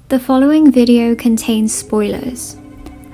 The following video contains spoilers.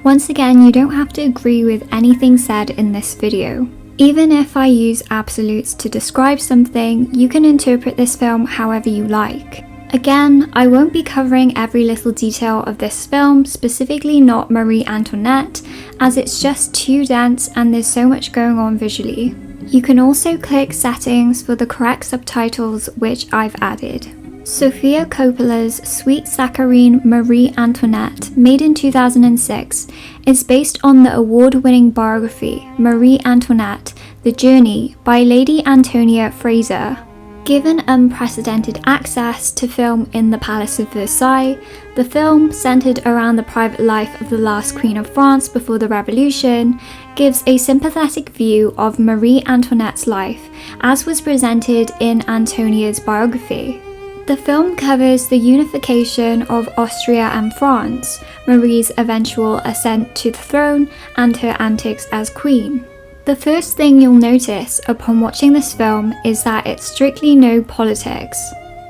Once again, you don't have to agree with anything said in this video. Even if I use absolutes to describe something, you can interpret this film however you like. Again, I won't be covering every little detail of this film, specifically not Marie Antoinette, as it's just too dense and there's so much going on visually. You can also click settings for the correct subtitles, which I've added. Sofia Coppola's sweet saccharine Marie Antoinette, made in 2006, is based on the award-winning biography Marie Antoinette, The Journey by Lady Antonia Fraser. Given unprecedented access to film in the Palace of Versailles, the film, centered around the private life of the last Queen of France before the Revolution, gives a sympathetic view of Marie Antoinette's life, as was presented in Antonia's biography. The film covers the unification of Austria and France, Marie's eventual ascent to the throne, and her antics as queen. The first thing you'll notice upon watching this film is that it's strictly no politics.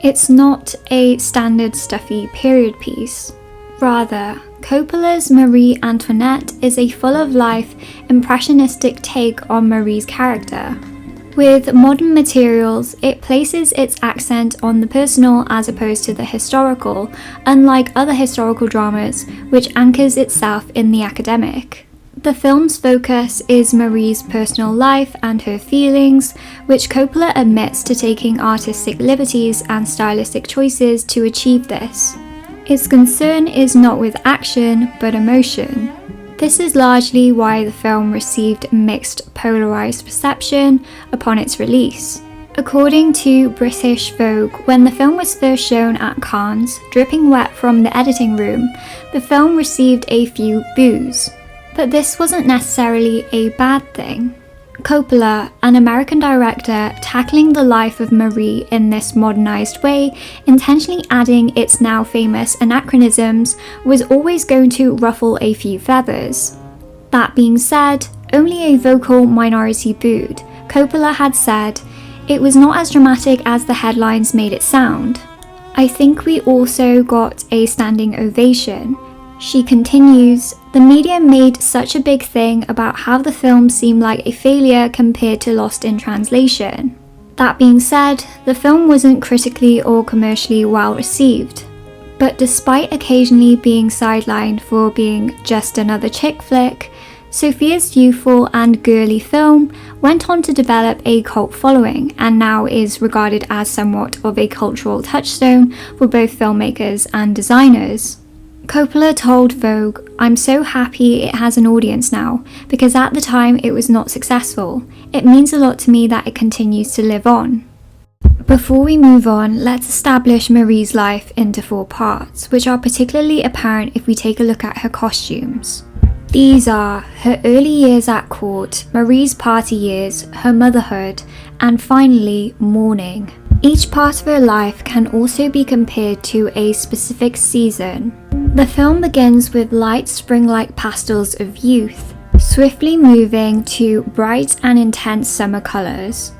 It's not a standard stuffy period piece. Rather, Coppola's Marie Antoinette is a full-of-life, impressionistic take on Marie's character. With modern materials, it places its accent on the personal as opposed to the historical, unlike other historical dramas, which anchors itself in the academic. The film's focus is Marie's personal life and her feelings, which Coppola admits to taking artistic liberties and stylistic choices to achieve this. Its concern is not with action, but emotion. This is largely why the film received mixed polarized reception upon its release. According to British Vogue, when the film was first shown at Cannes, dripping wet from the editing room, the film received a few boos. But this wasn't necessarily a bad thing. Coppola, an American director tackling the life of Marie in this modernized way, intentionally adding its now famous anachronisms, was always going to ruffle a few feathers. That being said, only a vocal minority booed. Coppola had said, "It was not as dramatic as the headlines made it sound." I think we also got a standing ovation. She continues, "The media made such a big thing about how the film seemed like a failure compared to Lost in Translation. That being said, the film wasn't critically or commercially well received. But despite occasionally being sidelined for being just another chick flick, Sofia's youthful and girly film went on to develop a cult following and now is regarded as somewhat of a cultural touchstone for both filmmakers and designers." Coppola told Vogue, "I'm so happy it has an audience now, because at the time it was not successful. It means a lot to me that it continues to live on." Before we move on, let's establish Marie's life into 4 parts, which are particularly apparent if we take a look at her costumes. These are her early years at court, Marie's party years, her motherhood, and finally, mourning. Each part of her life can also be compared to a specific season. The film begins with light spring-like pastels of youth, swiftly moving to bright and intense summer colours.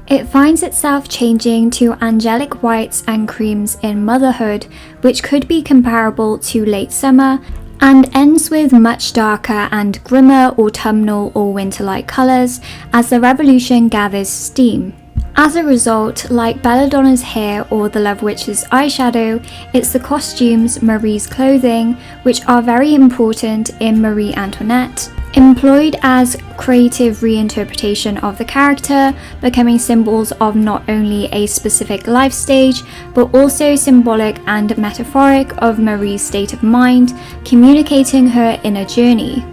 It finds itself changing to angelic whites and creams in Motherhood, which could be comparable to late summer, and ends with much darker and grimmer autumnal or winter-like colours as the revolution gathers steam. As a result, like Belladonna's hair or the Love Witch's eyeshadow, it's the costumes, Marie's clothing, which are very important in Marie Antoinette, employed as creative reinterpretation of the character, becoming symbols of not only a specific life stage, but also symbolic and metaphoric of Marie's state of mind, communicating her inner journey.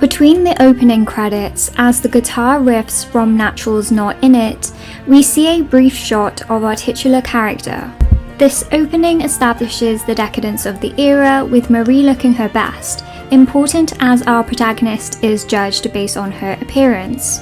Between the opening credits, as the guitar riffs from Natural's Not In It, we see a brief shot of our titular character. This opening establishes the decadence of the era, with Marie looking her best, important as our protagonist is judged based on her appearance.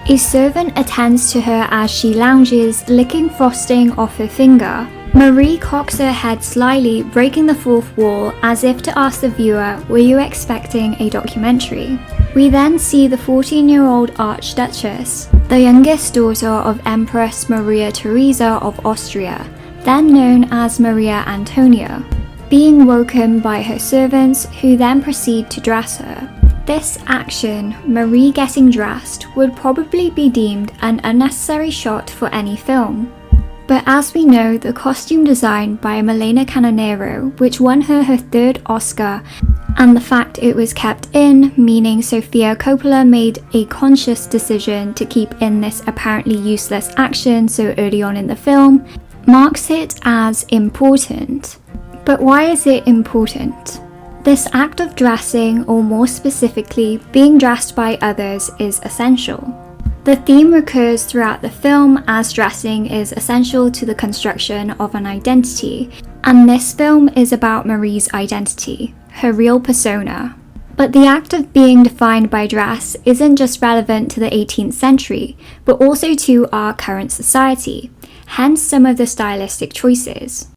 A servant attends to her as she lounges, licking frosting off her finger. Marie cocks her head slyly, breaking the fourth wall as if to ask the viewer, were you expecting a documentary? We then see the 14-year-old Archduchess, the youngest daughter of Empress Maria Theresa of Austria, then known as Maria Antonia. being woken by her servants who then proceed to dress her. This action, Marie getting dressed, would probably be deemed an unnecessary shot for any film. But as we know, the costume design by Milena Canonero, which won her her 3rd Oscar, and the fact it was kept in, meaning Sofia Coppola made a conscious decision to keep in this apparently useless action so early on in the film, marks it as important. But why is it important? This act of dressing, or more specifically, being dressed by others, is essential. The theme recurs throughout the film as dressing is essential to the construction of an identity, and this film is about Marie's identity, her real persona. But the act of being defined by dress isn't just relevant to the 18th century, but also to our current society, hence some of the stylistic choices.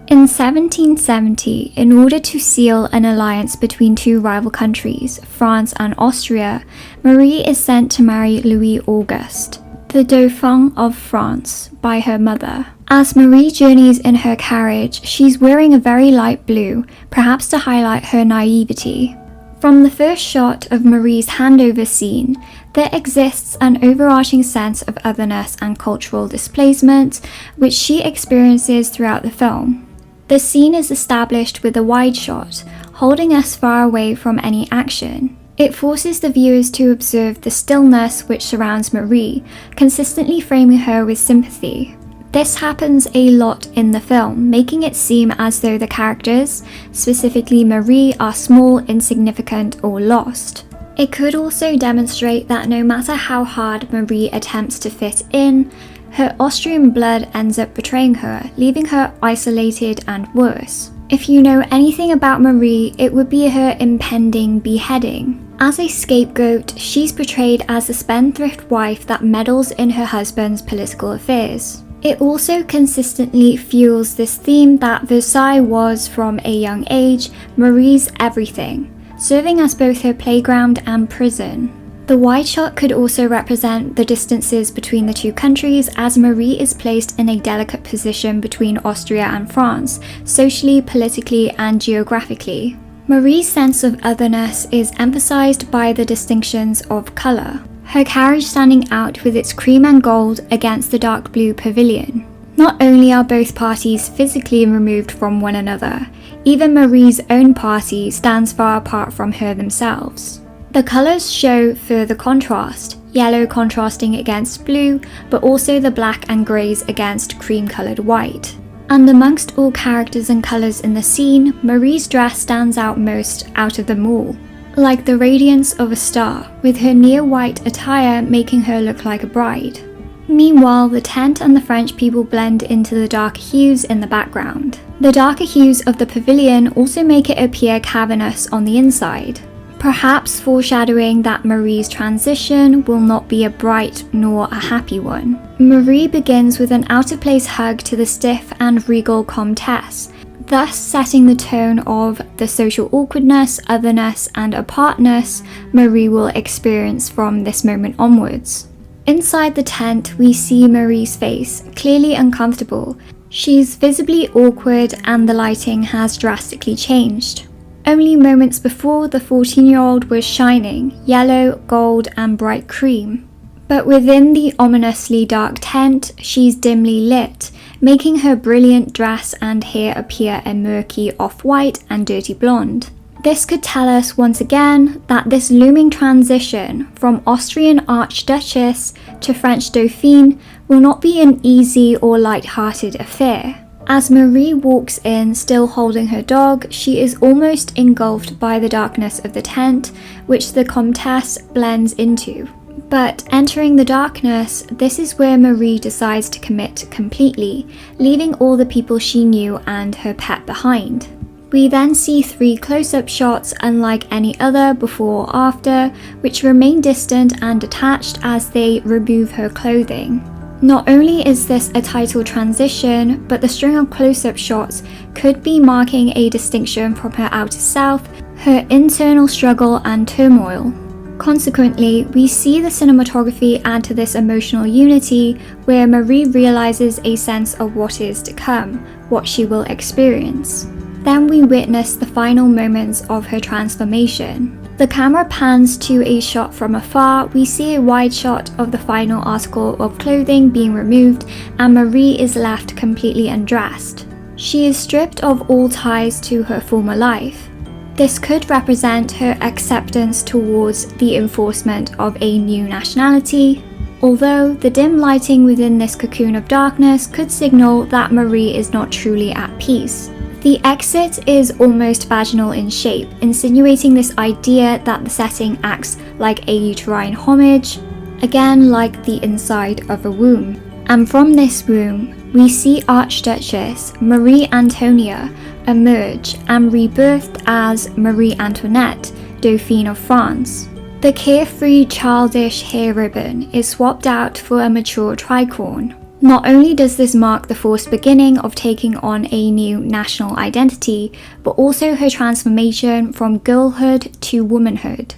In 1770, in order to seal an alliance between two rival countries, France and Austria, Marie is sent to marry Louis Auguste, the Dauphin of France, by her mother. As Marie journeys in her carriage, she's wearing a very light blue, perhaps to highlight her naivety. From the first shot of Marie's handover scene, there exists an overarching sense of otherness and cultural displacement, which she experiences throughout the film. The scene is established with a wide shot, holding us far away from any action. It forces the viewers to observe the stillness which surrounds Marie, consistently framing her with sympathy. This happens a lot in the film, making it seem as though the characters, specifically Marie, are small, insignificant, or lost. It could also demonstrate that no matter how hard Marie attempts to fit in, her Austrian blood ends up betraying her, leaving her isolated and worse. If you know anything about Marie, it would be her impending beheading. As a scapegoat, she's portrayed as the spendthrift wife that meddles in her husband's political affairs. It also consistently fuels this theme that Versailles was, from a young age, Marie's everything, serving as both her playground and prison. The wide shot could also represent the distances between the two countries, as Marie is placed in a delicate position between Austria and France, socially, politically, and geographically. Marie's sense of otherness is emphasized by the distinctions of color, her carriage standing out with its cream and gold against the dark blue pavilion. Not only are both parties physically removed from one another, even Marie's own party stands far apart from her themselves. The colours show further contrast, yellow contrasting against blue, but also the black and greys against cream-coloured white. And amongst all characters and colours in the scene, Marie's dress stands out most out of them all, like the radiance of a star, with her near-white attire making her look like a bride. Meanwhile, the tent and the French people blend into the darker hues in the background. The darker hues of the pavilion also make it appear cavernous on the inside, perhaps foreshadowing that Marie's transition will not be a bright nor a happy one. Marie begins with an out-of-place hug to the stiff and regal Comtesse, thus setting the tone of the social awkwardness, otherness, and apartness Marie will experience from this moment onwards. Inside the tent, we see Marie's face, clearly uncomfortable. She's visibly awkward and the lighting has drastically changed. Only moments before, the 14-year-old was shining, yellow, gold, and bright cream. But within the ominously dark tent, she's dimly lit, making her brilliant dress and hair appear a murky off-white and dirty blonde. This could tell us once again that this looming transition from Austrian Archduchess to French Dauphine will not be an easy or light-hearted affair. As Marie walks in, still holding her dog, she is almost engulfed by the darkness of the tent, which the Comtesse blends into. But entering the darkness, this is where Marie decides to commit completely, leaving all the people she knew and her pet behind. We then see 3 close-up shots unlike any other before or after, which remain distant and detached as they remove her clothing. Not only is this a title transition, but the string of close-up shots could be marking a distinction from her outer self, her internal struggle and turmoil. Consequently, we see the cinematography add to this emotional unity where Marie realizes a sense of what is to come, what she will experience. Then we witness the final moments of her transformation. The camera pans to a shot from afar. We see a wide shot of the final article of clothing being removed, and Marie is left completely undressed. She is stripped of all ties to her former life. This could represent her acceptance towards the enforcement of a new nationality, although the dim lighting within this cocoon of darkness could signal that Marie is not truly at peace. The exit is almost vaginal in shape, insinuating this idea that the setting acts like a uterine homage, again like the inside of a womb. And from this womb, we see Archduchess Marie Antonia emerge and rebirthed as Marie Antoinette, Dauphin of France. The carefree, childish hair ribbon is swapped out for a mature tricorn. Not only does this mark the forced beginning of taking on a new national identity, but also her transformation from girlhood to womanhood.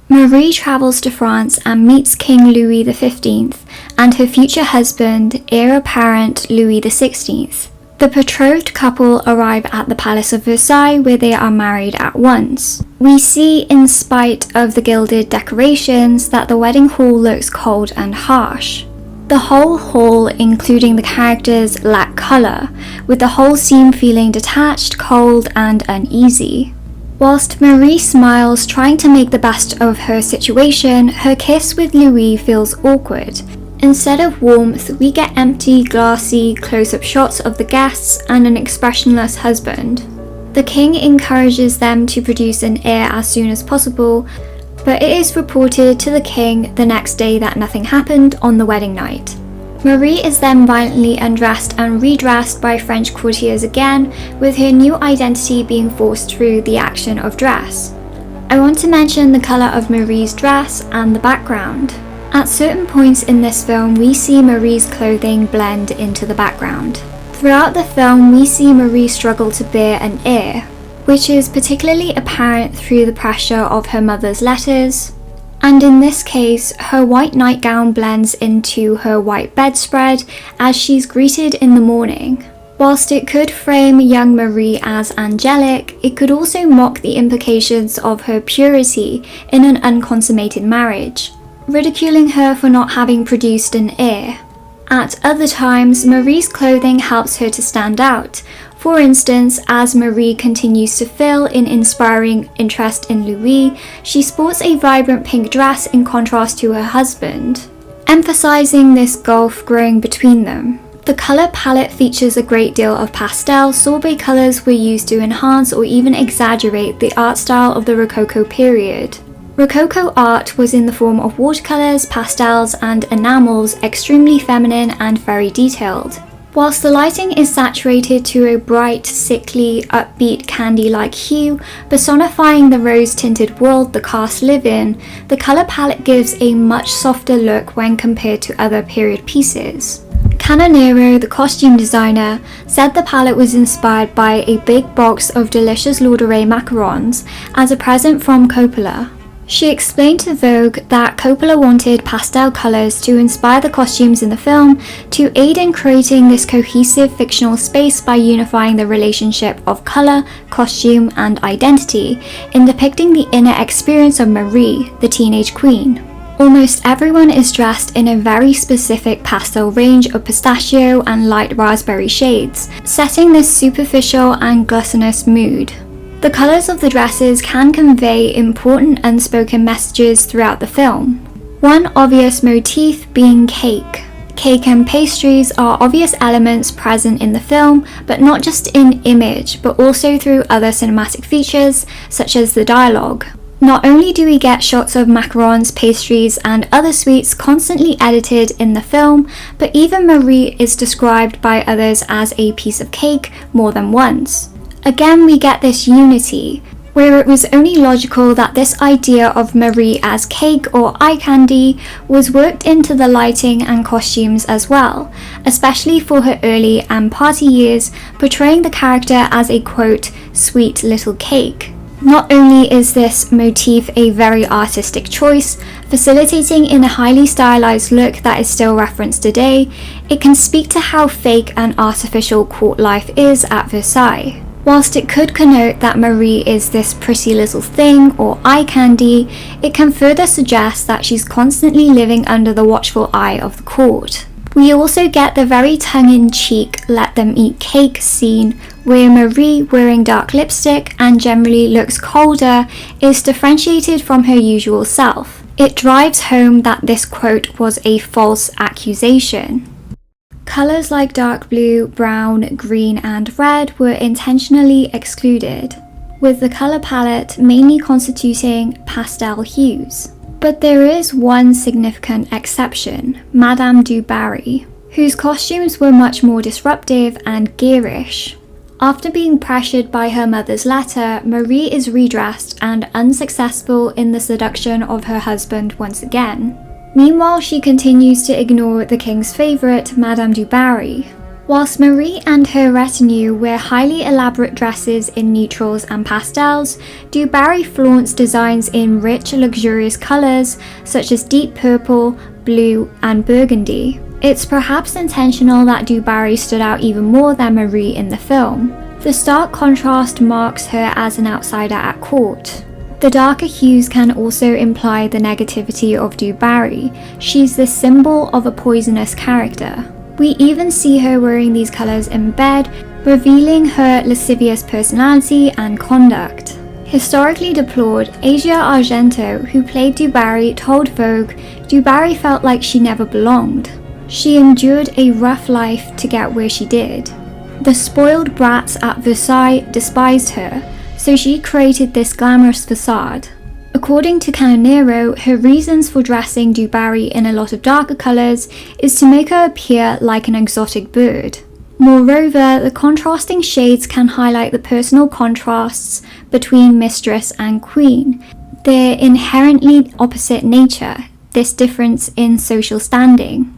Marie travels to France and meets King Louis XV and her future husband, heir apparent Louis XVI. The betrothed couple arrive at the Palace of Versailles, where they are married at once. We see, in spite of the gilded decorations, that the wedding hall looks cold and harsh. The whole hall, including the characters, lack colour, with the whole scene feeling detached, cold and uneasy. Whilst Marie smiles, trying to make the best of her situation, her kiss with Louis feels awkward. Instead of warmth, we get empty, glassy, close-up shots of the guests and an expressionless husband. The king encourages them to produce an heir as soon as possible, but it is reported to the king the next day that nothing happened on the wedding night. Marie is then violently undressed and redressed by French courtiers again, with her new identity being forced through the action of dress. I want to mention the colour of Marie's dress and the background. At certain points in this film, we see Marie's clothing blend into the background. Throughout the film, we see Marie struggle to bear an heir, which is particularly apparent through the pressure of her mother's letters, and in this case, her white nightgown blends into her white bedspread as she's greeted in the morning. Whilst it could frame young Marie as angelic, it could also mock the implications of her purity in an unconsummated marriage, ridiculing her for not having produced an heir. At other times, Marie's clothing helps her to stand out. For instance, as Marie continues to fill in inspiring interest in Louis, she sports a vibrant pink dress in contrast to her husband, emphasizing this gulf growing between them. The color palette features a great deal of pastel. Sorbet colors were used to enhance or even exaggerate the art style of the Rococo period. Rococo art was in the form of watercolors, pastels, and enamels, extremely feminine and very detailed. Whilst the lighting is saturated to a bright, sickly, upbeat, candy-like hue, personifying the rose-tinted world the cast live in, the colour palette gives a much softer look when compared to other period pieces. Canonero, the costume designer, said the palette was inspired by a big box of delicious Lauderay macarons as a present from Coppola. She explained to Vogue that Coppola wanted pastel colours to inspire the costumes in the film to aid in creating this cohesive fictional space by unifying the relationship of colour, costume and identity in depicting the inner experience of Marie, the teenage queen. Almost everyone is dressed in a very specific pastel range of pistachio and light raspberry shades, setting this superficial and gluttonous mood. The colours of the dresses can convey important unspoken messages throughout the film. One obvious motif being cake. Cake and pastries are obvious elements present in the film, but not just in image, but also through other cinematic features, such as the dialogue. Not only do we get shots of macarons, pastries, and other sweets constantly edited in the film, but even Marie is described by others as a piece of cake more than once. Again, we get this unity, where it was only logical that this idea of Marie as cake or eye candy was worked into the lighting and costumes as well, especially for her early and party years, portraying the character as a quote, sweet little cake. Not only is this motif a very artistic choice, facilitating in a highly stylized look that is still referenced today, it can speak to how fake and artificial court life is at Versailles. Whilst it could connote that Marie is this pretty little thing or eye candy, it can further suggest that she's constantly living under the watchful eye of the court. We also get the very tongue-in-cheek let them eat cake scene where Marie, wearing dark lipstick and generally looks colder, is differentiated from her usual self. It drives home that this quote was a false accusation. Colours like dark blue, brown, green and red were intentionally excluded, with the colour palette mainly constituting pastel hues. But there is one significant exception, Madame du Barry, whose costumes were much more disruptive and garish. After being pressured by her mother's letter, Marie is redressed and unsuccessful in the seduction of her husband once again. Meanwhile, she continues to ignore the king's favourite, Madame du Barry. Whilst Marie and her retinue wear highly elaborate dresses in neutrals and pastels, du Barry flaunts designs in rich, luxurious colours such as deep purple, blue and burgundy. It's perhaps intentional that du Barry stood out even more than Marie in the film. The stark contrast marks her as an outsider at court. The darker hues can also imply the negativity of du Barry. She's the symbol of a poisonous character. We even see her wearing these colours in bed, revealing her lascivious personality and conduct. Historically deplored, Asia Argento, who played du Barry, told Vogue, du Barry felt like she never belonged. She endured a rough life to get where she did. The spoiled brats at Versailles despised her, so she created this glamorous facade. According to Canonero, her reasons for dressing du Barry in a lot of darker colours is to make her appear like an exotic bird. Moreover, the contrasting shades can highlight the personal contrasts between mistress and queen, their inherently opposite nature, this difference in social standing.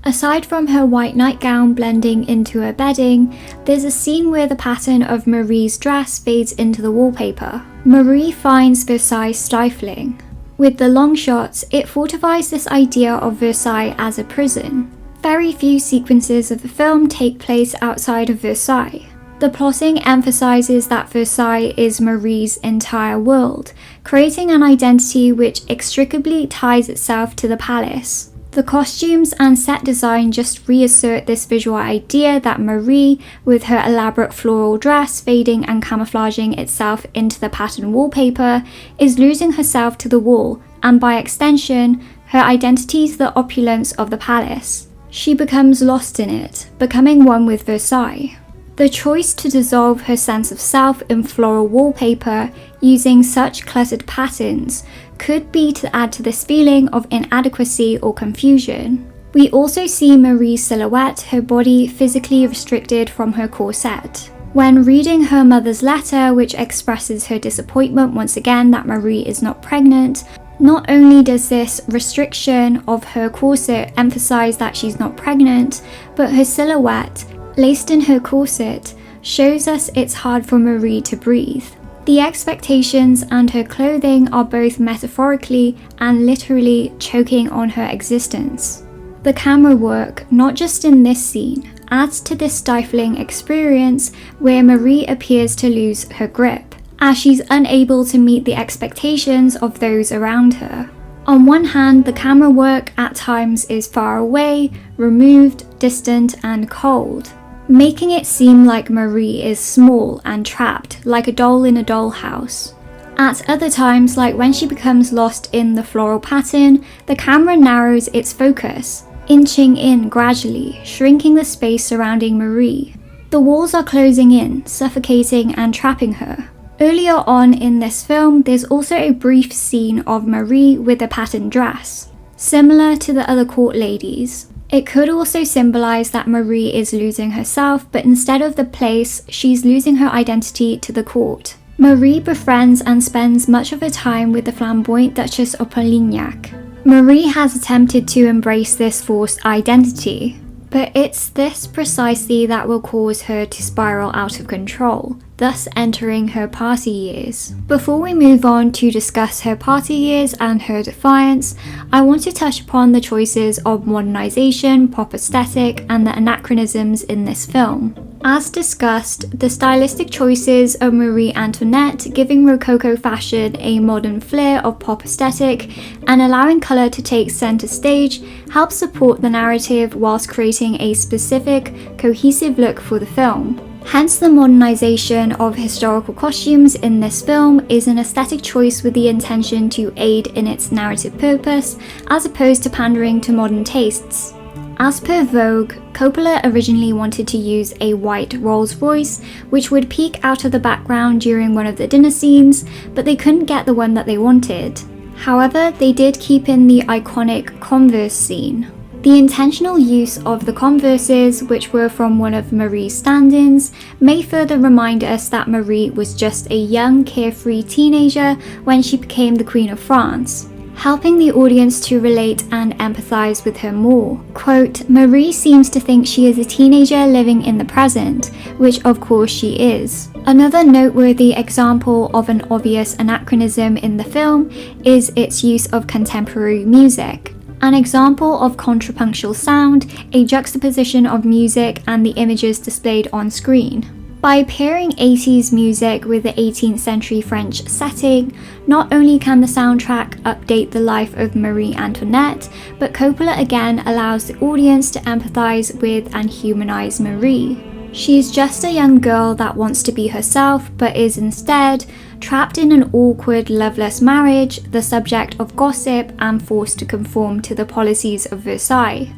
Aside from her white nightgown blending into her bedding, there's a scene where the pattern of Marie's dress fades into the wallpaper. Marie finds Versailles stifling. With the long shots, it fortifies this idea of Versailles as a prison. Very few sequences of the film take place outside of Versailles. The plotting emphasizes that Versailles is Marie's entire world, creating an identity which inextricably ties itself to the palace. The costumes and set design just reassert this visual idea that Marie, with her elaborate floral dress fading and camouflaging itself into the pattern wallpaper, is losing herself to the wall, and by extension, her identity to the opulence of the palace. She becomes lost in it, becoming one with Versailles. The choice to dissolve her sense of self in floral wallpaper using such cluttered patterns could be to add to this feeling of inadequacy or confusion. We also see Marie's silhouette, her body physically restricted from her corset. When reading her mother's letter, which expresses her disappointment once again that Marie is not pregnant, not only does this restriction of her corset emphasize that she's not pregnant, but her silhouette, laced in her corset, shows us it's hard for Marie to breathe. The expectations and her clothing are both metaphorically and literally choking on her existence. The camera work, not just in this scene, adds to this stifling experience where Marie appears to lose her grip, as she's unable to meet the expectations of those around her. On one hand, the camera work at times is far away, removed, distant and cold, making it seem like Marie is small and trapped, like a doll in a dollhouse. At other times, like when she becomes lost in the floral pattern, the camera narrows its focus, inching in gradually, shrinking the space surrounding Marie. The walls are closing in, suffocating and trapping her. Earlier on in this film, there's also a brief scene of Marie with a patterned dress, similar to the other court ladies. It could also symbolize that Marie is losing herself, but instead of the place, she's losing her identity to the court. Marie befriends and spends much of her time with the flamboyant Duchess of Polignac. Marie has attempted to embrace this forced identity, but it's this precisely that will cause her to spiral out of control, thus entering her party years. Before we move on to discuss her party years and her defiance, I want to touch upon the choices of modernization, pop aesthetic, and the anachronisms in this film. As discussed, the stylistic choices of Marie Antoinette, giving Rococo fashion a modern flair of pop aesthetic and allowing colour to take centre stage, helps support the narrative whilst creating a specific, cohesive look for the film. Hence, the modernisation of historical costumes in this film is an aesthetic choice with the intention to aid in its narrative purpose, as opposed to pandering to modern tastes. As per Vogue, Coppola originally wanted to use a white Rolls Royce, which would peek out of the background during one of the dinner scenes, but they couldn't get the one that they wanted. However, they did keep in the iconic Converse scene. The intentional use of the Converses, which were from one of Marie's stand-ins, may further remind us that Marie was just a young, carefree teenager when she became the Queen of France, helping the audience to relate and empathize with her more. Quote, Marie seems to think she is a teenager living in the present, which of course she is. Another noteworthy example of an obvious anachronism in the film is its use of contemporary music. An example of contrapunctual sound, a juxtaposition of music and the images displayed on screen. By pairing 80s music with the 18th century French setting, not only can the soundtrack update the life of Marie Antoinette, but Coppola again allows the audience to empathize with and humanize Marie. She's just a young girl that wants to be herself, but is instead trapped in an awkward, loveless marriage, the subject of gossip, and forced to conform to the policies of Versailles.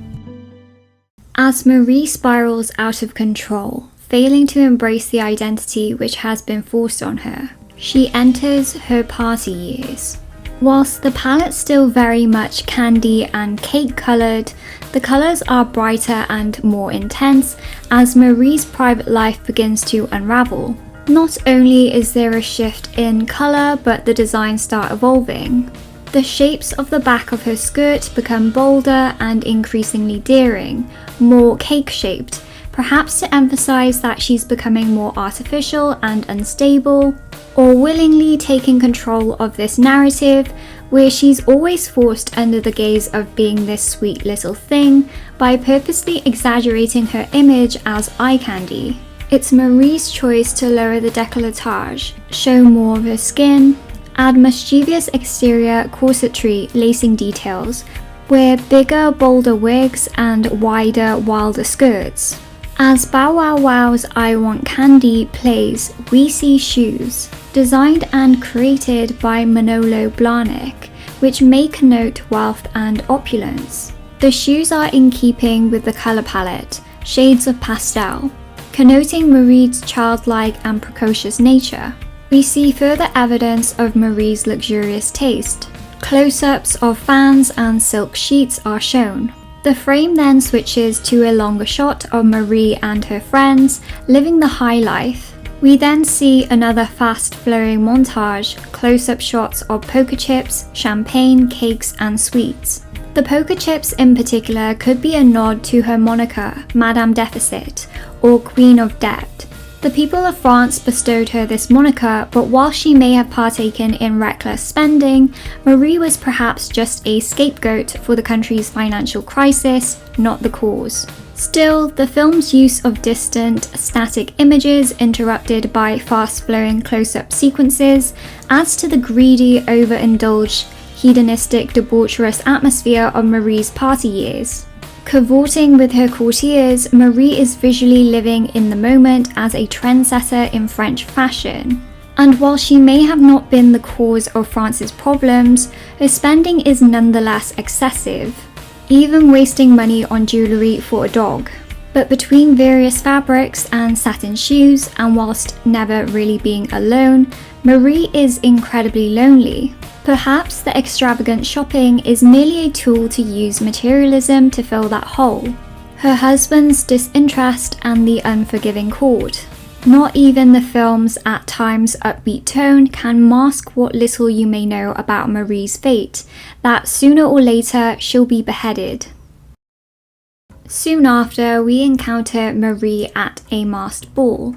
As Marie spirals out of control, failing to embrace the identity which has been forced on her, she enters her party years. Whilst the palette's still very much candy and cake coloured, the colours are brighter and more intense as Marie's private life begins to unravel. Not only is there a shift in colour, but the designs start evolving. The shapes of the back of her skirt become bolder and increasingly daring, more cake-shaped, perhaps to emphasize that she's becoming more artificial and unstable, or willingly taking control of this narrative where she's always forced under the gaze of being this sweet little thing by purposely exaggerating her image as eye candy. It's Marie's choice to lower the décolletage, show more of her skin, add mischievous exterior corsetry lacing details, wear bigger, bolder wigs and wider, wilder skirts. As Bow Wow Wow's I Want Candy plays, we see shoes, designed and created by Manolo Blahnik, which may connote wealth and opulence. The shoes are in keeping with the colour palette, shades of pastel, connoting Marie's childlike and precocious nature. We see further evidence of Marie's luxurious taste. Close-ups of fans and silk sheets are shown. The frame then switches to a longer shot of Marie and her friends living the high life. We then see another fast-flowing montage, close-up shots of poker chips, champagne, cakes and sweets. The poker chips in particular could be a nod to her moniker, Madame Deficit, or Queen of Debt. The people of France bestowed her this moniker, but while she may have partaken in reckless spending, Marie was perhaps just a scapegoat for the country's financial crisis, not the cause. Still, the film's use of distant, static images interrupted by fast-flowing close-up sequences adds to the greedy, overindulged, hedonistic, debaucherous atmosphere of Marie's party years. Cavorting with her courtiers, Marie is visually living in the moment as a trendsetter in French fashion. And while she may have not been the cause of France's problems, her spending is nonetheless excessive, even wasting money on jewellery for a dog. But between various fabrics and satin shoes, and whilst never really being alone, Marie is incredibly lonely. Perhaps the extravagant shopping is merely a tool to use materialism to fill that hole. Her husband's disinterest and the unforgiving court. Not even the film's at times upbeat tone can mask what little you may know about Marie's fate, that sooner or later she'll be beheaded. Soon after, we encounter Marie at a masked ball.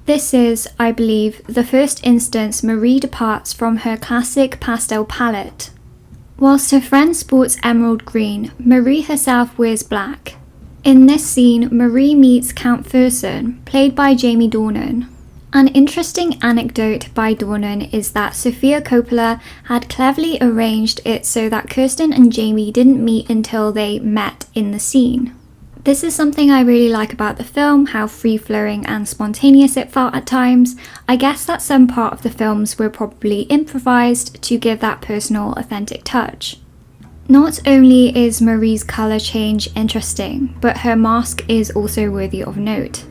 This is, I believe, the first instance Marie departs from her classic pastel palette. Whilst her friend sports emerald green, Marie herself wears black. In this scene, Marie meets Count Fersen, played by Jamie Dornan. An interesting anecdote by Dornan is that Sofia Coppola had cleverly arranged it so that Kirsten and Jamie didn't meet until they met in the scene. This is something I really like about the film, how free-flowing and spontaneous it felt at times. I guess that some part of the films were probably improvised to give that personal, authentic touch. Not only is Marie's colour change interesting, but her mask is also worthy of note.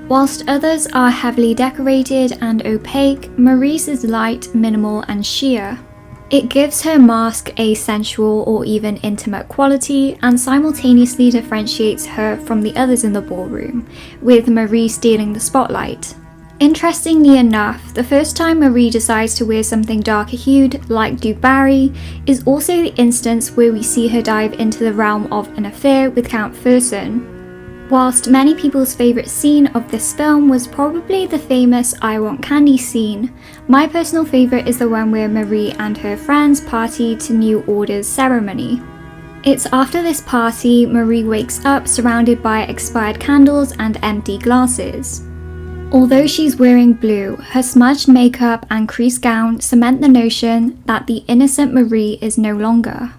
Whilst others are heavily decorated and opaque, Marie's is light, minimal and sheer. It gives her mask a sensual or even intimate quality and simultaneously differentiates her from the others in the ballroom, with Marie stealing the spotlight. Interestingly enough, the first time Marie decides to wear something darker hued, like Du Barry, is also the instance where we see her dive into the realm of an affair with Count Fersen. Whilst many people's favourite scene of this film was probably the famous I Want Candy scene, my personal favourite is the one where Marie and her friends party to New Order's ceremony. It's after this party, Marie wakes up surrounded by expired candles and empty glasses. Although she's wearing blue, her smudged makeup and creased gown cement the notion that the innocent Marie is no longer.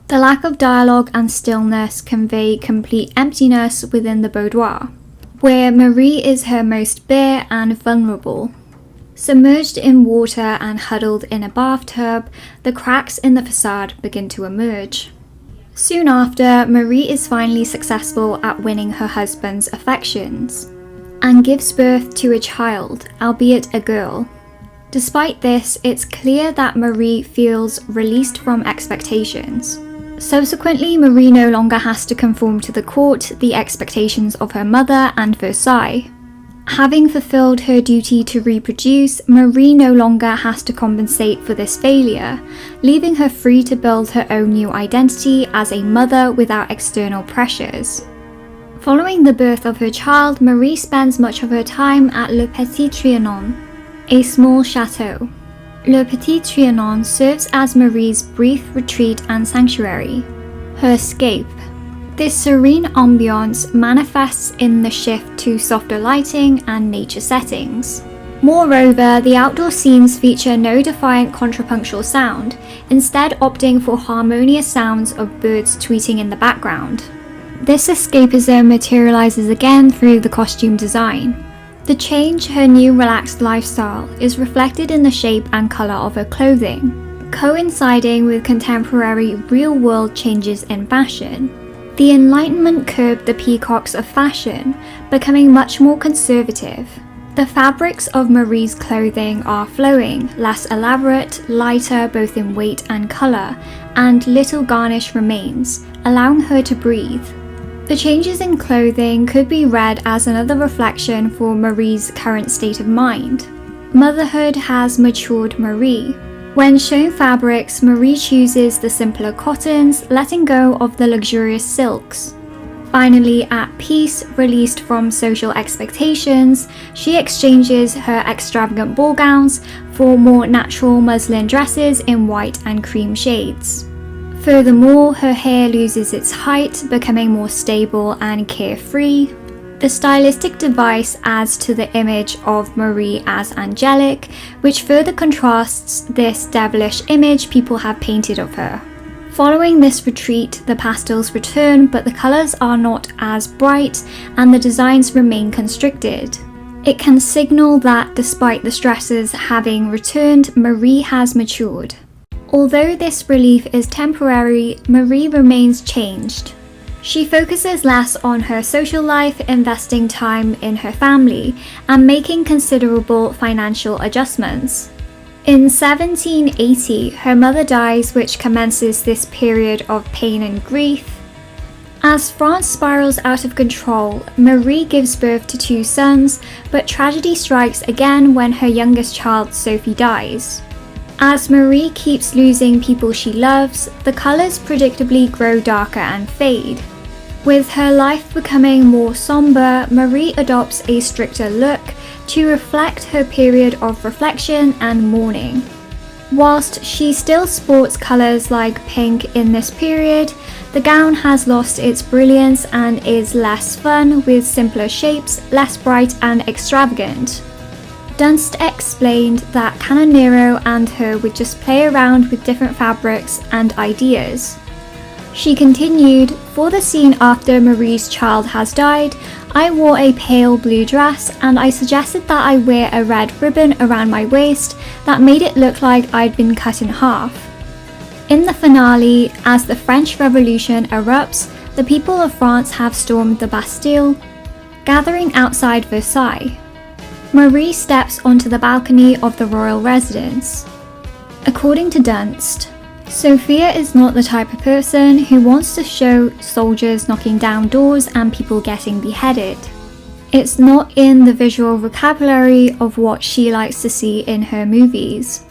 The lack of dialogue and stillness convey complete emptiness within the boudoir, where Marie is her most bare and vulnerable. Submerged in water and huddled in a bathtub, the cracks in the facade begin to emerge. Soon after, Marie is finally successful at winning her husband's affections, and gives birth to a child, albeit a girl. Despite this, it's clear that Marie feels released from expectations. Subsequently, Marie no longer has to conform to the court, the expectations of her mother and Versailles. Having fulfilled her duty to reproduce, Marie no longer has to compensate for this failure, leaving her free to build her own new identity as a mother without external pressures. Following the birth of her child, Marie spends much of her time at Le Petit Trianon, a small chateau. Le Petit Trianon serves as Marie's brief retreat and sanctuary, her escape. This serene ambiance manifests in the shift to softer lighting and nature settings. Moreover, the outdoor scenes feature no defiant contrapunctual sound, instead opting for harmonious sounds of birds tweeting in the background. This escapism materializes again through the costume design. The change, her new relaxed lifestyle, is reflected in the shape and colour of her clothing, coinciding with contemporary real-world changes in fashion. The Enlightenment curbed the peacocks of fashion, becoming much more conservative. The fabrics of Marie's clothing are flowing, less elaborate, lighter both in weight and colour, and little garnish remains, allowing her to breathe. The changes in clothing could be read as another reflection for Marie's current state of mind. Motherhood has matured Marie. When shown fabrics, Marie chooses the simpler cottons, letting go of the luxurious silks. Finally, at peace, released from social expectations, she exchanges her extravagant ball gowns for more natural muslin dresses in white and cream shades. Furthermore, her hair loses its height, becoming more stable and carefree. The stylistic device adds to the image of Marie as angelic, which further contrasts this devilish image people have painted of her. Following this retreat, the pastels return, but the colours are not as bright and the designs remain constricted. It can signal that despite the stresses having returned, Marie has matured. Although this relief is temporary, Marie remains changed. She focuses less on her social life, investing time in her family, and making considerable financial adjustments. In 1780, her mother dies, which commences this period of pain and grief. As France spirals out of control, Marie gives birth to 2 sons, but tragedy strikes again when her youngest child, Sophie, dies. As Marie keeps losing people she loves, the colours predictably grow darker and fade. With her life becoming more sombre, Marie adopts a stricter look to reflect her period of reflection and mourning. Whilst she still sports colours like pink in this period, the gown has lost its brilliance and is less fun, with simpler shapes, less bright and extravagant. Dunst explained that Canonero and her would just play around with different fabrics and ideas. She continued, "For the scene after Marie's child has died, I wore a pale blue dress and I suggested that I wear a red ribbon around my waist that made it look like I'd been cut in half." In the finale, as the French Revolution erupts, the people of France have stormed the Bastille, gathering outside Versailles. Marie steps onto the balcony of the royal residence. According to Dunst, Sofia is not the type of person who wants to show soldiers knocking down doors and people getting beheaded. It's not in the visual vocabulary of what she likes to see in her movies.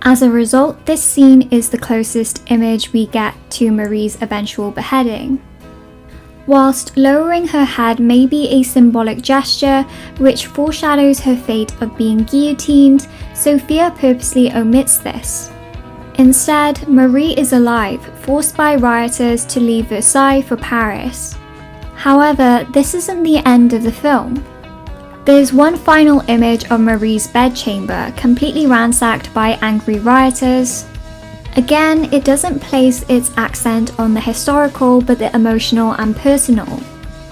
As a result, this scene is the closest image we get to Marie's eventual beheading. Whilst lowering her head may be a symbolic gesture which foreshadows her fate of being guillotined, Sofia purposely omits this. Instead, Marie is alive, forced by rioters to leave Versailles for Paris. However, this isn't the end of the film. There's one final image of Marie's bedchamber, completely ransacked by angry rioters. Again, it doesn't place its accent on the historical but the emotional and personal.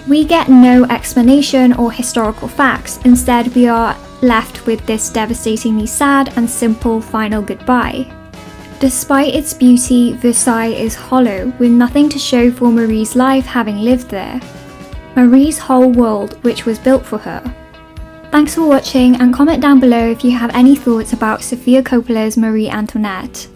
We get no explanation or historical facts, instead we are left with this devastatingly sad and simple final goodbye. Despite its beauty, Versailles is hollow, with nothing to show for Marie's life having lived there. Marie's whole world, which was built for her. Thanks for watching, and comment down below if you have any thoughts about Sofia Coppola's Marie Antoinette.